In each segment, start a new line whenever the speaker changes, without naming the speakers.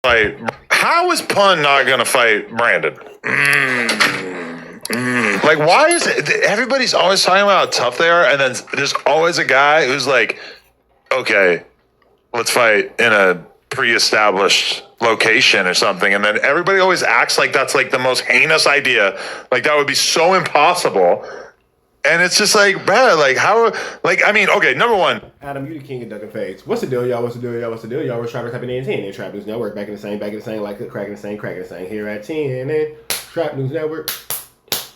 fight. How is Pun not going to fight Brandon? Like, why is it? Everybody's always talking about how tough they are, and then there's always a guy who's like, okay, let's fight in a pre-established location or something, and then everybody always acts like that's like the most heinous idea. Like, that would be so impossible. And it's just like, bro, like how, like, I mean, okay, number one.
Adam, you the king of ducking fades. What's the deal, y'all? What's the deal, y'all? What's the deal, y'all? We're Trap Typing in 10 and Trap News Network. Back in the same, like the cracking the same here at 10 and Trap News Network.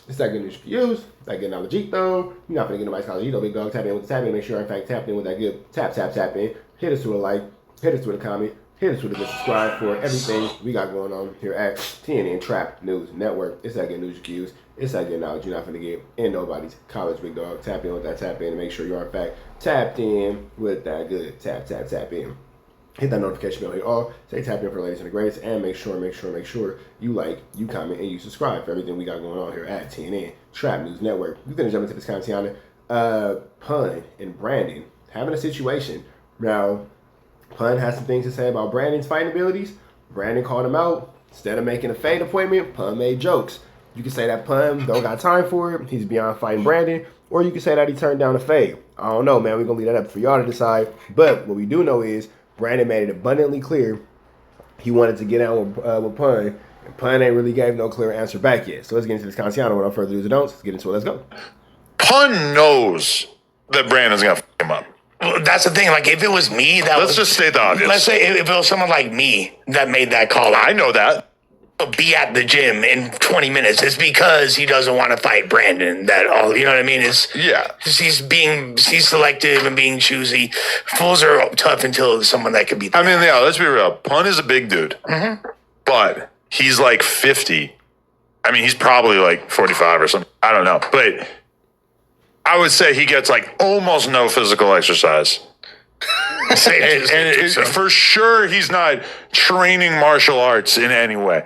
It's that good news for you. That good knowledge, though. You're not gonna get nobody's college, big dog. Tap in with the tap in. Make sure you're in fact tapped in with that good tap in. Hit us with a like, hit us with a comment, hit us with a good subscribe for everything we got going on here at 10 and Trap News Network. It's that good news cues. It's that good knowledge you're not going to get in nobody's college, big dog. Tap in with that tap in and make sure you are, in fact, tapped in with that good tap in. Hit that notification bell here. All say tap in for the latest and the greatest, and make sure you like, you comment, and you subscribe for everything we got going on here at TNN Trap News Network. We're going to jump into this content. Pun and Brandon having a situation. Now, Pun has some things to say about Brandon's fighting abilities. Brandon called him out. Instead of making a fade appointment, Pun made jokes. You can say that Pun don't got time for it. He's beyond fighting Brandon. Or you can say that he turned down a fade. I don't know, man. We're going to leave that up for y'all to decide. But what we do know is Brandon made it abundantly clear he wanted to get out with Pun. And Pun ain't really gave no clear answer back yet. So let's get into this content. Without further ado, let's get into it. Let's go.
Pun knows that Brandon's going to fuck him up.
Well, that's the thing. Like, if it was me,
let's just state the obvious.
Let's say if it was someone like me that made that call.
I know that.
Be at the gym in 20 minutes. It's because he doesn't want to fight Brandon. That all, you know what I mean? He's selective and being choosy. Fools are tough until someone that could beat them.
I mean, yeah, let's be real. Pun is a big dude, but he's like 50. I mean, he's probably like 45 or something. I don't know, but I would say he gets like almost no physical exercise. and for sure, he's not training martial arts in any way.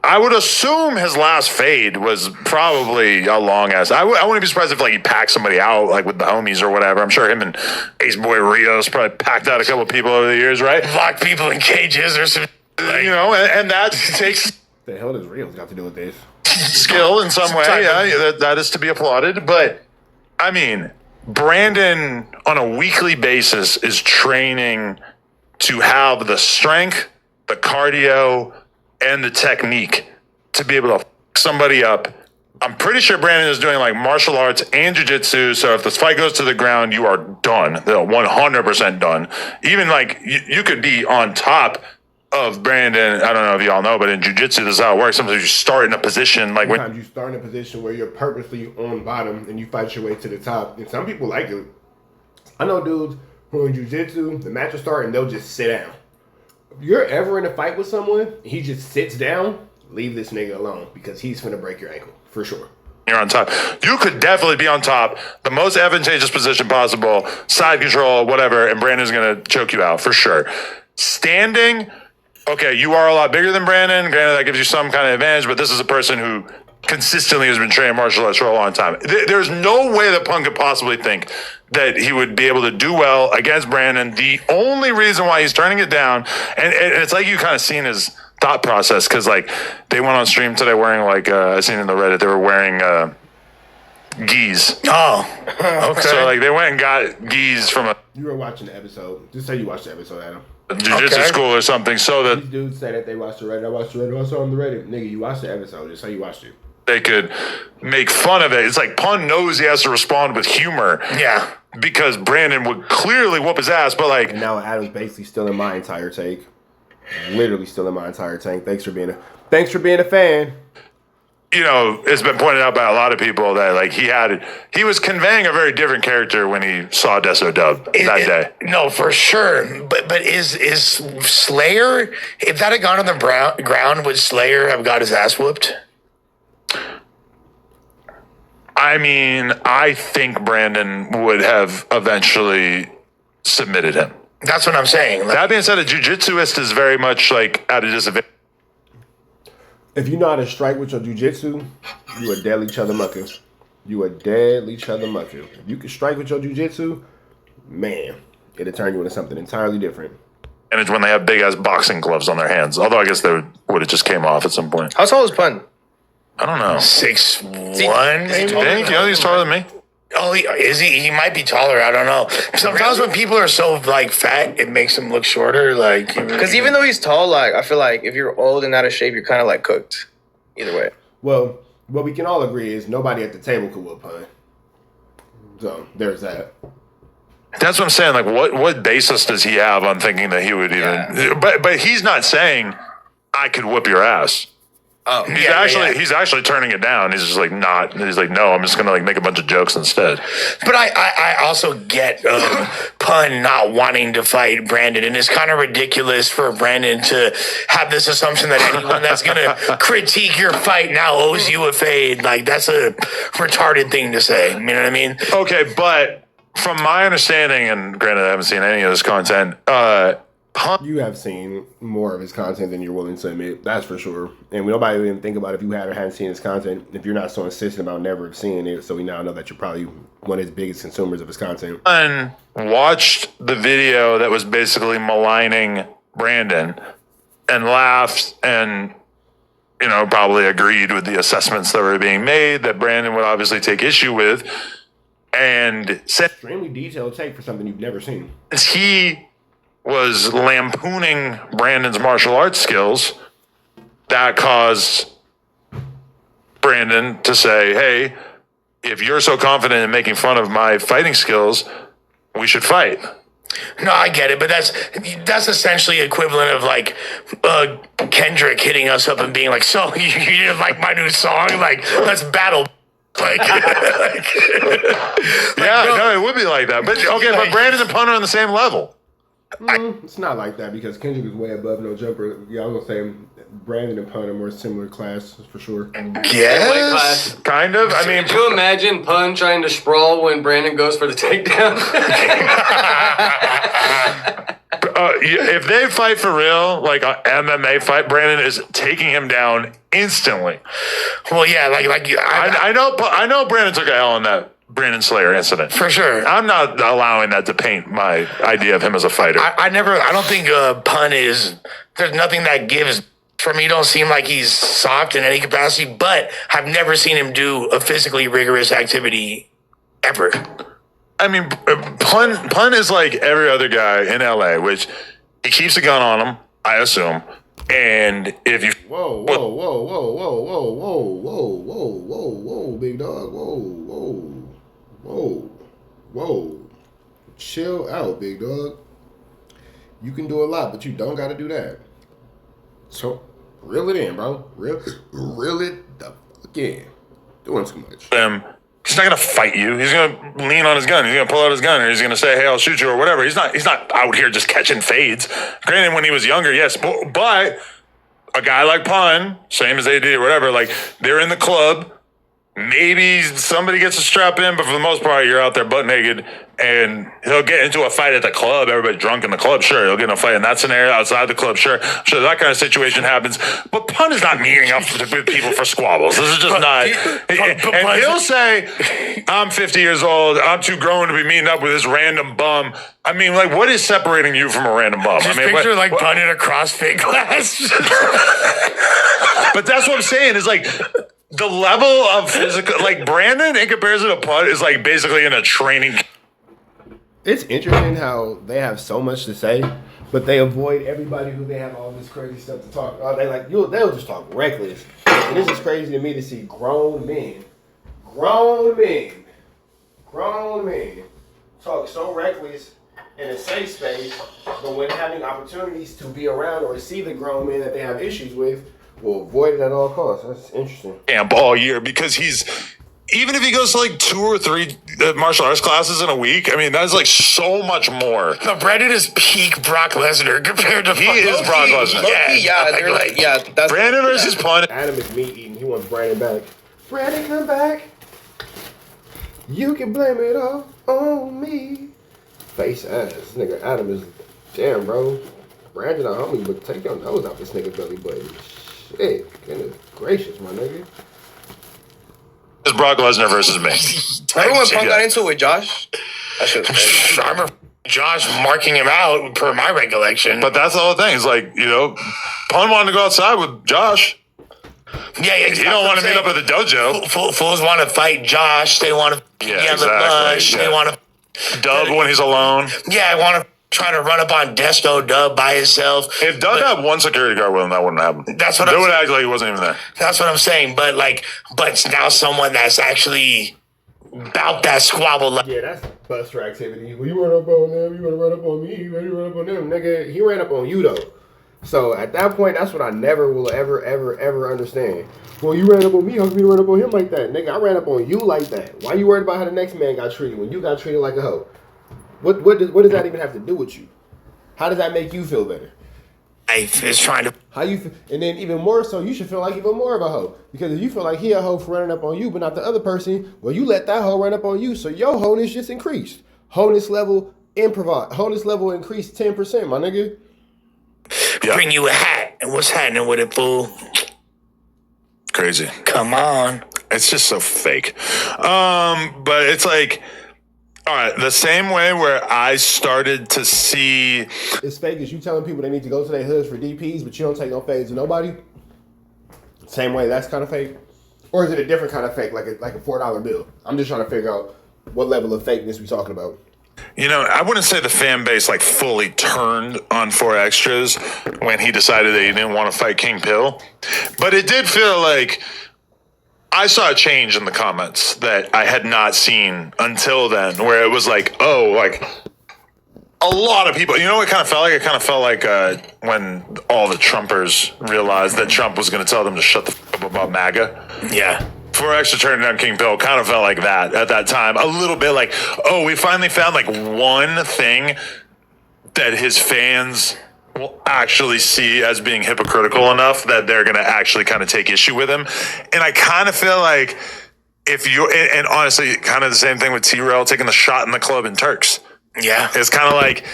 I would assume his last fade was probably a long ass. I wouldn't be surprised if like he packed somebody out like with the homies or whatever. I'm sure him and Ace Boy Rios probably packed out a couple people over the years, right?
Locked people in cages or something.
You know, and that takes
the hell does Rios got to do with this?
Skill in some way. Yeah, that is to be applauded. But I mean, Brandon on a weekly basis is training to have the strength, the cardio, and the technique to be able to fuck somebody up. I'm pretty sure Brandon is doing like martial arts and jiu-jitsu. So if this fight goes to the ground, you are done. They're 100% done. Even like you could be on top of Brandon. I don't know if y'all know, but in jiu-jitsu, this is how it works. Sometimes you start in a position like
sometimes you start in a position where you're purposely on bottom and you fight your way to the top. And some people like it. I know dudes who in jiu-jitsu, the match will start and they'll just sit down. If you're ever in a fight with someone, he just sits down, leave this nigga alone because he's finna break your ankle, for sure.
You're on top. You could definitely be on top, the most advantageous position possible, side control, whatever, and Brandon's gonna choke you out, for sure. Standing, okay, you are a lot bigger than Brandon. Granted, that gives you some kind of advantage, but this is a person who consistently has been training martial arts for a long time. There's no way that Pun could possibly think that he would be able to do well against Brandon. The only reason why he's turning it down, and it's like you kind of seen his thought process, because like they went on stream today wearing like I seen in the Reddit they were wearing gis.
Oh, okay.
So like they went and got gis from a.
You were watching the episode. Just say you watched the episode, Adam.
Jiu-jitsu school or something, so that
these dudes say that they watched the Reddit. I watched the Reddit. I saw on the Reddit. Nigga, you watched the episode. Just say you watched it.
They could make fun of it. It's like Pun knows he has to respond with humor.
Yeah.
Because Brandon would clearly whoop his ass, but like.
And now Adam's basically still in my entire take. Literally still in my entire tank. Thanks for being a fan.
You know, it's been pointed out by a lot of people that like he was conveying a very different character when he saw Deso Dub that day.
No, for sure. But is Slayer, if that had gone on the ground, would Slayer have got his ass whooped?
I mean, I think Brandon would have eventually submitted him.
That's what I'm saying. Like,
that being said, a jiu-jitsuist is very much like at a disadvantage.
If you know how to strike with your jiu-jitsu, you a deadly chuddamucker. If you can strike with your jiu-jitsu, man, it'll turn you into something entirely different.
advantage when they have big ass boxing gloves on their hands. Although I guess they would have just came off at some point.
How tall is Pun?
I don't know.
6'1", maybe?
You think? You know he's taller than me?
Oh, is he? He might be taller. I don't know. Sometimes when people are so like fat, it makes them look shorter. Like,
because even though he's tall, like I feel like if you're old and out of shape, you're kind of like cooked. Either way.
Well, what we can all agree is nobody at the table could whoop Pun. So there's that.
That's what I'm saying. Like, what basis does he have on thinking that he would even? Yeah. But he's not saying I could whoop your ass. Oh, he's actually turning it down. He's just like not. He's like, no, I'm just gonna like make a bunch of jokes instead.
But I also get Pun not wanting to fight Brandon, and it's kind of ridiculous for Brandon to have this assumption that anyone that's gonna critique your fight now owes you a fade. Like that's a retarded thing to say. You know what I mean?
Okay, but from my understanding, and granted, I haven't seen any of this content.
You have seen more of his content than you're willing to admit. That's for sure. And nobody even think about if you had or hadn't seen his content. If you're not so insistent about never seeing it, so we now know that you're probably one of his biggest consumers of his content.
And watched the video that was basically maligning Brandon and laughed and, you know, probably agreed with the assessments that were being made that Brandon would obviously take issue with. And said,
extremely detailed take for something you've never seen.
He was lampooning Brandon's martial arts skills. That caused Brandon to say, hey, if you're so confident in making fun of my fighting skills, we should fight.
No, I get it, but that's essentially equivalent of like Kendrick hitting us up and being like, so you didn't like my new song? Like, let's battle. Like,
no, it would be like that. But okay, but Brandon and Pun are on the same level.
It's not like that because Kendrick is way above No Jumper. Yeah, I'm gonna say Brandon and Pun are more similar class for sure.
Yes, kind of. I mean,
could you imagine Pun trying to sprawl when Brandon goes for the takedown?
If they fight for real, like an MMA fight, Brandon is taking him down instantly.
Well, yeah,
I know Brandon took a L in that Brandon Slayer incident.
For sure.
I'm not allowing that to paint my idea of him as a fighter.
I don't think Pun is, there's nothing that gives for me. Don't seem like he's soft in any capacity, but I've never seen him do a physically rigorous activity ever.
I mean, Pun is like every other guy in LA, which he keeps a gun on him, I assume. And if you
whoa, big dog, whoa, chill out, big dog. You can do a lot, but you don't got to do that. So reel it in, bro. Reel it the fuck in. Doing too much.
He's not gonna fight you. He's gonna lean on his gun. He's gonna pull out his gun, or he's gonna say, "Hey, I'll shoot you," or whatever. He's not out here just catching fades. Granted, when he was younger, yes, but a guy like Pun, same as AD or whatever, like they're in the club. Maybe somebody gets a strap in, but for the most part, you're out there butt naked, and he'll get into a fight at the club. Everybody drunk in the club, sure. He'll get in a fight in that scenario outside the club, sure. Sure, that kind of situation happens. But Pun is not meeting up with people for squabbles. This is just not. And he'll say, "I'm 50 years old. I'm too grown to be meeting up with this random bum." I mean, like, what is separating you from a random bum?
Just picture Pun in a CrossFit class.
But that's what I'm saying. Is like. The level of physical, like Brandon in comparison to Pun is like basically in a training.
It's interesting how they have so much to say, but they avoid everybody who they have all this crazy stuff to talk. They'll just talk reckless. And this is crazy to me to see grown men talk so reckless in a safe space, but when having opportunities to be around or see the grown men that they have issues with, will avoid it at all costs. That's interesting.
Camp all year because even if he goes to like 2 or 3 martial arts classes in a week, I mean, that's like so much more.
No, Brandon is peak Brock Lesnar compared to
He is Brock Lesnar.
That's
Brandon versus Pun.
Adam is meat eating. He wants Brandon back. Brandon, come back. You can blame it all on me. Face ass. This nigga Adam is, damn, bro. Brandon a homie, but take your nose out this nigga belly button. Shit, goodness gracious, my nigga.
It's Brock Lesnar versus me.
Remember when Punk got into it with Josh? I should have
Josh marking him out, per my recollection.
But that's the whole thing. It's like, Pun wanted to go outside with Josh.
Yeah,
he don't want to meet up at the dojo.
Fools want to fight Josh. They want to be on the bus.
Yeah.
They want to
Dub when he's alone.
Yeah, I want to try to run up on Desto Dub by himself.
If Dub had one security guard with him, that wouldn't happen.
That's what
they would act like he wasn't even there.
That's what I'm saying. But now someone that's actually about that squabble.
Yeah, that's buster activity. Well, you run up on them, you want to run up on me, you want to run up on them. Nigga, he ran up on you, though. So, at that point, that's what I never will ever understand. Well, you ran up on me, how come you ran up on him like that? Nigga, I ran up on you like that. Why you worried about how the next man got treated when you got treated like a hoe? What does that even have to do with you? How does that make you feel better?
It's trying to...
How you feel, and then even more so, you should feel like even more of a hoe. Because if you feel like he a hoe for running up on you, but not the other person, well, you let that hoe run up on you, so your wholeness just increased. Wholeness level increased 10%, my nigga.
Yeah.
Bring you a hat, and what's happening with it, fool?
Crazy.
Come on.
It's just so fake. But it's like, all right, the same way where I started to see...
It's fake as you telling people they need to go to their hoods for DPs, but you don't take no fades to nobody. Same way that's kind of fake. Or is it a different kind of fake, like a $4 bill? I'm just trying to figure out what level of fakeness we talking about.
I wouldn't say the fan base fully turned on 4Extras when he decided that he didn't want to fight King Pill. But it did feel like I saw a change in the comments that I had not seen until then, where it was like, a lot of people, what it kind of felt like? It kind of felt like when all the Trumpers realized that Trump was going to tell them to shut the fuck up about MAGA.
Yeah.
4Extra turning down King Pill kind of felt like that at that time. A little bit like, we finally found one thing that his fans will actually see as being hypocritical enough that they're going to actually kind of take issue with him. And I kind of feel like and honestly, kind of the same thing with T-Rail taking the shot in the club in Turks.
Yeah.
It's kind of like,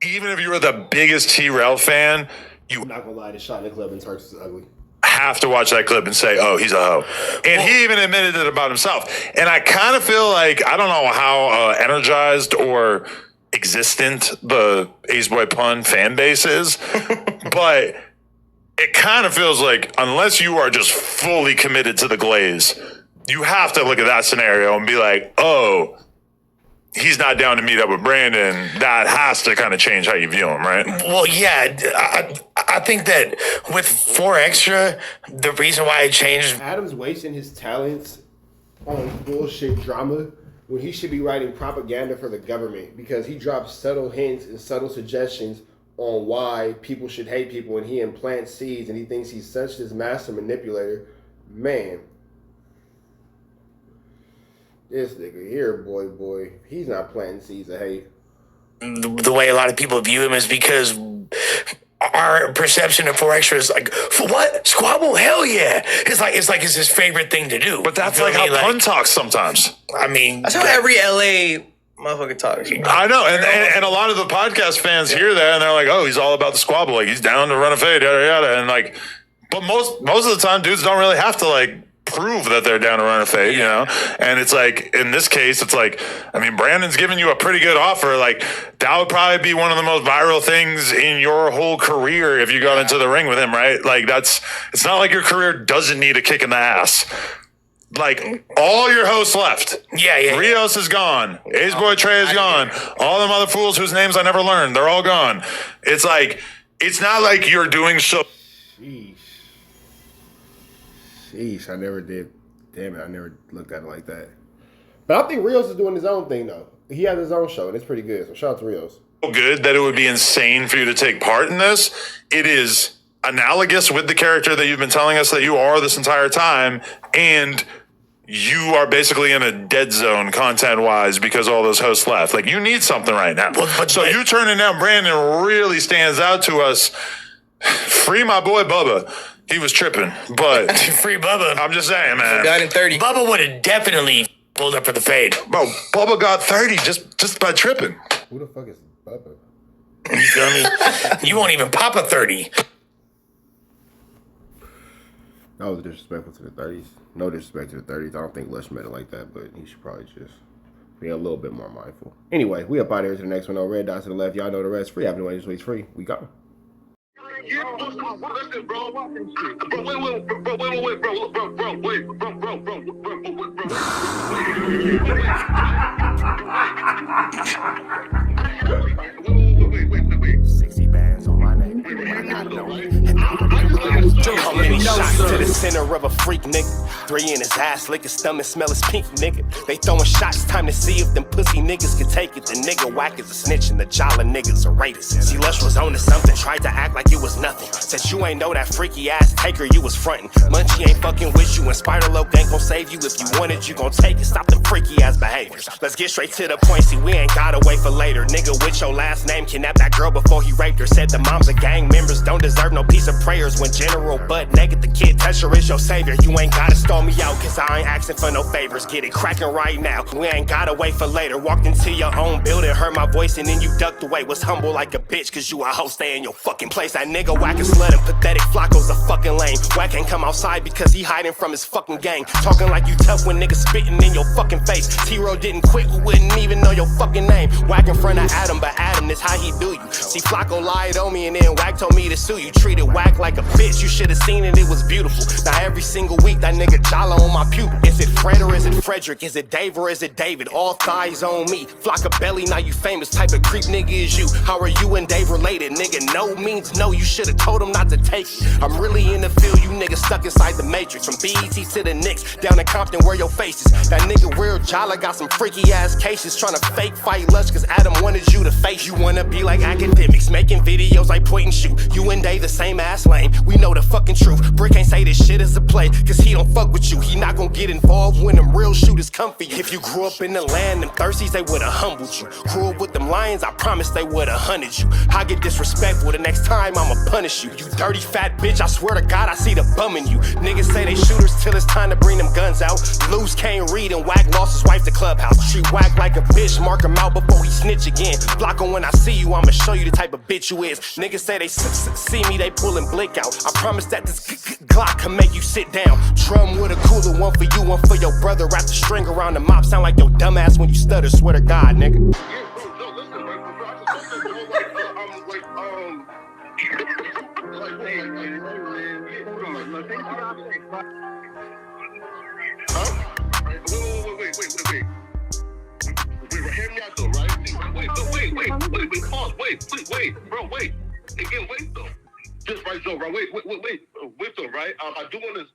even if you were the biggest T-Rail fan,
I'm not going to lie, the shot in the club in Turks is ugly.
Have to watch that clip and say, he's a hoe. And he even admitted it about himself. And I kind of feel like, I don't know how energized or existent the Ace Boy Pun fan base is, but it kind of feels like unless you are just fully committed to the glaze, you have to look at that scenario and be like, he's not down to meet up with Brandon. That has to kind of change how you view him, right?
Well, yeah, I think that with 4Extra, the reason why it changed...
Adam's wasting his talents on bullshit drama when he should be writing propaganda for the government, because he drops subtle hints and subtle suggestions on why people should hate people, and he implants seeds, and he thinks he's such this master manipulator. Man. This nigga here, boy, he's not planting seeds of hate.
The way a lot of people view him is because our perception of 4Extra is like, for what? Squabble? Hell yeah. It's his favorite thing to do.
But that's like how Pun talks sometimes.
I mean...
That's how every LA motherfucker talks.
I know, and a lot of the podcast fans hear that, and they're like, he's all about the squabble. Like, he's down to run a fade, yada, yada. And but most of the time, dudes don't really have to, prove that they're down to run a fade, and it's like, in this case, it's like, Brandon's giving you a pretty good offer. That would probably be one of the most viral things in your whole career if you got into the ring with him, right? It's not like your career doesn't need a kick in the ass. All your hosts left.
Yeah.
Rios is gone. Ace Boy Trey is gone. All them other fools whose names I never learned, they're all gone. It's it's not like you're doing so.
Sheesh, I never did. Damn it, I never looked at it like that. But I think Rios is doing his own thing, though. He has his own show, and it's pretty good. So shout out to Rios.
Good that it would be insane for you to take part in this. It is analogous with the character that you've been telling us that you are this entire time, and you are basically in a dead zone content-wise because all those hosts left. You need something right now. So you turning down Brandon really stands out to us. Free my boy Bubba. He was tripping, but...
Free Bubba.
I'm just saying, man.
Got in 30.
Bubba would have definitely pulled up for the fade.
Bro, Bubba got 30 just by tripping.
Who the fuck is Bubba?
You feel me? You won't even pop a 30.
That was disrespectful to the 30s. No disrespect to the 30s. I don't think Lush made it like that, but he should probably just Be a little bit more mindful. Anyway, we up out here to the next one. Red dots to the left. Y'all know the rest. Free Avenue this week's free. We go.
Listen, bro. Wait.
60 bands on my name. How many shots to the center of a freak, nigga? 3 in his ass, lick his stomach, smell his pink, nigga. They throwing shots, time to see if them pussy niggas can take it. The nigga whack is a snitch and the jolly niggas are rapists. See, Lush was on to something, tried to act like it was nothing. Said you ain't know that freaky ass taker you was frontin'. Munchie ain't fucking with you and Spider-Loc ain't gon' save you. If you wanted, you gon' take it. Stop the freaky ass behaviors. Let's get straight to the point, see, we ain't gotta wait for later. Nigga with your last name kidnapped that girl before he raped her. Said the moms of gang members don't deserve no piece of prayers. When General Butt naked, the kid Tesher is your savior. You ain't gotta stall me out, cause I ain't asking for no favors. Get it cracking right now, we ain't gotta wait for later. Walked into your own building, heard my voice and then you ducked away. Was humble like a bitch, cause you a hoe, stay in your fucking place. That nigga whack and slut and pathetic Flacco's a fucking lame. Whack ain't come outside because he hiding from his fucking gang. Talking like you tough when niggas spitting in your fucking face. T-Row didn't quit, we wouldn't even know your fucking name. Whack in front of Adam, but Adam, this how he do you. See, Flacco lied on me and then Whack told me to sue you. Treated Whack like a bitch, you should've seen it, it was beautiful. Now every single week that nigga jolly on my pupil. Is it Fred or is it Frederick? Is it Dave or is it David? All thighs on me. Flock of belly, now you famous. Type of creep nigga is you. How are you and Dave related? Nigga, no means no. You should've told him not to take it. I'm really in the field, you niggas stuck inside the matrix. From BET to the Knicks, down in Compton where your face is. That nigga real jolly got some freaky ass cases. Tryna fake fight Lush cause Adam wanted you to face. You wanna be like academics, making videos like point and shoot. You and Dave the same ass lane, we know the fucking truth. Brick ain't say this shit is a play, cause he don't fuck with you. He not gon' get involved when them real shooters come for you. If you grew up in the land, them thirsties, they would've humbled you. Grew up with them lions, I promise they would've hunted you. I get disrespectful, the next time I'ma punish you. You dirty fat bitch, I swear to God I see the bum in you. Niggas say they shooters till it's time to bring them guns out. Lose can't read and Whack lost his wife to Clubhouse. Treat Whack like a bitch, mark him out before he snitch again. Flocko, when I see you, I'ma show you the type of bitch you is. Niggas say they see me, they pullin' blick out. I promise that this Glock can make you sit down. Drum with a cooler, one for you, one for your brother. Wrap the string around the mop, sound like your dumb ass when you stutter. Swear to God, nigga.
Wait. Hear me out though, right? Pause. Wait, bro, wait. Again, wait though. Just right, so, bro. Wait though, right? I do want to.